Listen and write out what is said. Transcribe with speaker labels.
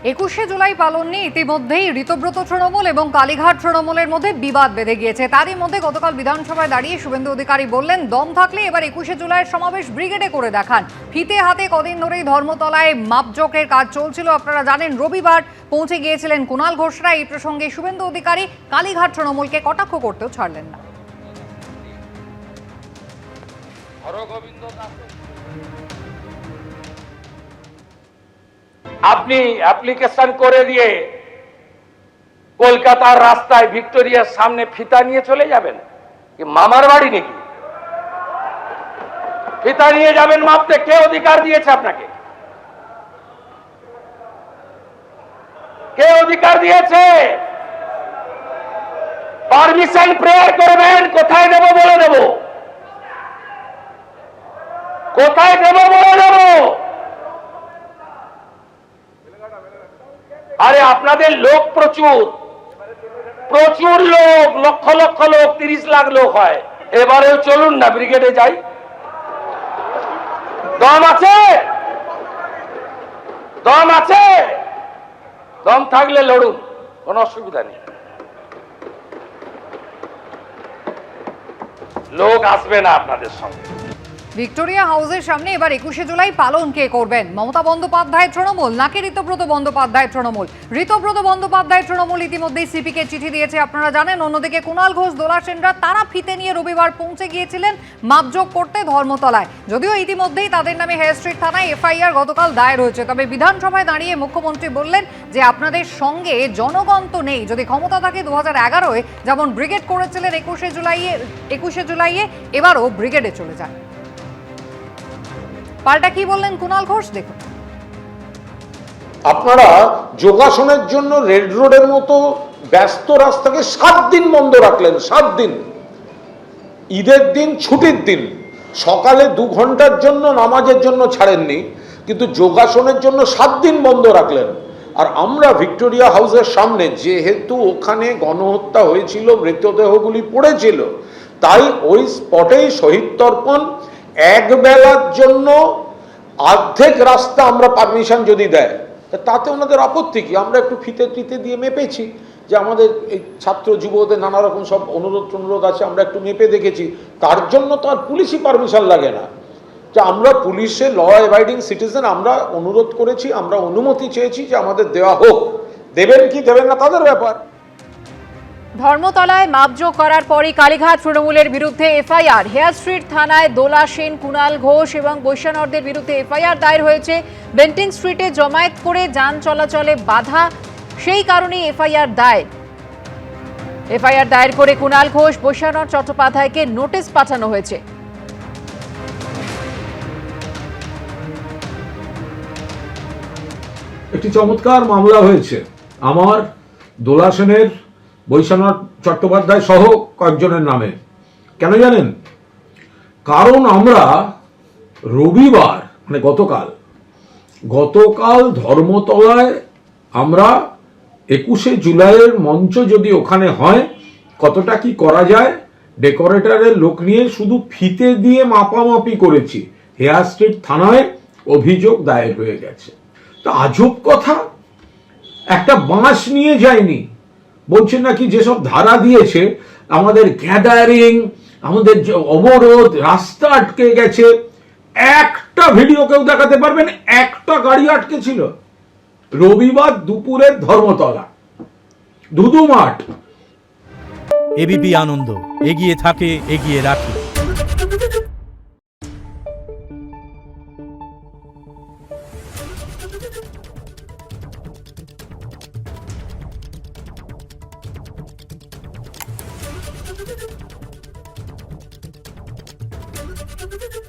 Speaker 1: একুশে জুলাই পালন নিয়ে ইতিমধ্যেই ঋতব্রত তৃণমূল এবং কালীঘাট তৃণমূলের মধ্যে বিবাদ বেঁধে গিয়েছে। তারই মধ্যে গতকাল বিধানসভায় দাঁড়িয়ে শুভেন্দু অধিকারী বললেন, দম থাকলে এবার একুশে জুলাইয়ের সমাবেশ ব্রিগেডে করে দেখান। ফিতে হাতে কদিন ধরেই ধর্মতলায় মাপজোকের কাজ চলছিল, আপনারা জানেন। রবিবার পৌঁছে গিয়েছিলেন কুণাল ঘোষরা। এই প্রসঙ্গে শুভেন্দু অধিকারী কালীঘাট তৃণমূলকে কটাক্ষ করতেও ছাড়লেন না।
Speaker 2: আপনি অ্যাপ্লিকেশন করে দিয়ে কলকাতার রাস্তায় ভিক্টোরিয়ার সামনে ফিতা নিয়ে চলে যাবেন? কি মামার বাড়ি নাকি? ফিতা নিয়ে যাবেন মাপতে? কে অধিকার দিয়েছে আপনাকে? কে অধিকার দিয়েছে? পারমিশন প্রেয়ার করবেন, কোথায় দেব বলে দেব, কোথায় দেব বলে দেব। আরে আপনাদের লোক প্রচুর, প্রচুর লোক, লক্ষ লক্ষ লোক, 30 লাখ লোক হয়। এবারেও চলুন না, ব্রিগেডে যাই। দম আছে? দম আছে? দম থাকলে লড়ুন, কোনো অসুবিধা নেই। লোক আসবে না আপনাদের সঙ্গে।
Speaker 1: ভিক্টোরিয়া হাউসের সামনে এবার 21শে জুলাই পালন কে করবেন? মমতা বন্দ্যোপাধ্যায় তৃণমূল নাকি ঋতব্রত বন্দ্যোপাধ্যায় তৃণমূল? ঋতব্রত বন্দ্যোপাধ্যায় তৃণমূল ইতিমধ্যেই সিপিকে চিঠি দিয়েছে, আপনারা জানেন। অন্যদিকে কুণাল ঘোষ, দোলা সেনরা তারা ফিতে নিয়ে রবিবার পৌঁছে গিয়েছিলেন মাপজোক করতে ধর্মতলায়। যদিও ইতিমধ্যেই তাদের নামে হেয়ার স্ট্রিট থানায় এফআইআর গতকাল দায়ের হয়েছে। তবে বিধানসভায় দাঁড়িয়ে মুখ্যমন্ত্রী বললেন যে আপনাদের সঙ্গে জনগণ তো নেই। যদি ক্ষমতা থাকে 2011-এ যেমন ব্রিগেড করেছিলেন 21শে জুলাইয়ে এবারও ব্রিগেডে চলে যান। পাল্টা কি বললেন কুণাল ঘোষ, দেখুন।
Speaker 3: আপনারা যোগাসনের জন্য রেড রোডের মতো ব্যস্ত রাস্তাকে 7 দিন বন্ধ রাখলেন। 7 দিন, ঈদের দিন, ছুটির দিন, সকালে 2 ঘন্টার জন্য নামাজের জন্য ছাড়েননি, কিন্তু যোগাসনের জন্য 7 দিন বন্ধ রাখলেন। আর আমরা ভিক্টোরিয়া হাউসের সামনে, যেহেতু ওখানে গণহত্যা হয়েছিল, মৃতদেহগুলি পড়েছিল, তাই ওই স্পটেই শহীদ তর্পণ। এক বেলার জন্য অর্ধেক রাস্তা আমরা পারমিশন যদি দেয়, তাতে ওনাদের আপত্তি কি? আমরা একটু ফিতে টিতে দিয়ে মেপেছি, যে আমাদের এই ছাত্র যুবদের নানা রকম সব অনুরোধ আছে, আমরা একটু মেপে দেখেছি। তার জন্য তো আর পুলিশই পারমিশন লাগে না। যে আমরা পুলিশের ল অ্যাবাইডিং সিটিজেন, আমরা অনুরোধ করেছি, আমরা অনুমতি চেয়েছি যে আমাদের দেওয়া হোক। দেবেন কি দেবেন না তাদের ব্যাপার।
Speaker 1: ধর্মতলায় মাপজোক করার পরই কালীঘাট তৃণমূলের বিরুদ্ধে এফআইআর। হেয়ার স্ট্রিট থানায় দোলা সেন, কুণাল ঘোষ এবং বৈশ্যানরদের বিরুদ্ধে এফআইআর দায়ের হয়েছে। বেন্টিং স্ট্রিটে জমায়েত করে যান চলাচলে বাধা, সেই কারণেই এফআইআর দায়ের। এফআইআর দায়ের করে কুণাল ঘোষ, বৈশ্যানর চট্টোপাধ্যায়কে নোটিশ পাঠানো হয়েছে।
Speaker 4: একটি চমৎকার মামলা হয়েছে আমার, দোলা সেনের, বৈশ্যানর চট্টোপাধ্যায় সহ কয়েকজনের নামে। কেন জানেন? কারণ আমরা রবিবার মানে গতকাল ধর্মতলায় আমরা 21শে জুলাইয়ের মঞ্চ যদি ওখানে হয়, কতটা কি করা যায়, ডেকোরেটরের লোক নিয়ে শুধু ফিতে দিয়ে মাপামাপি করেছি। হেয়ার স্ট্রিট থানায় অভিযোগ দায়ের হয়ে গেছে। তা আজব কথা, একটা বাঁশ নিয়ে যায়নি। বলছেন নাকি যেসব ধারা দিয়েছে, আমাদের গ্যাদারিং, আমাদের অবরোধ, রাস্তা আটকে গেছে। একটা ভিডিও কেউ দেখাতে পারবেন একটা গাড়ি আটকে ছিল? রবিবার দুপুরের ধর্মতলা, ধুধু মাঠ।
Speaker 5: এবিপি আনন্দ, এগিয়ে থাকে, এগিয়ে রাখে।
Speaker 6: Thank you.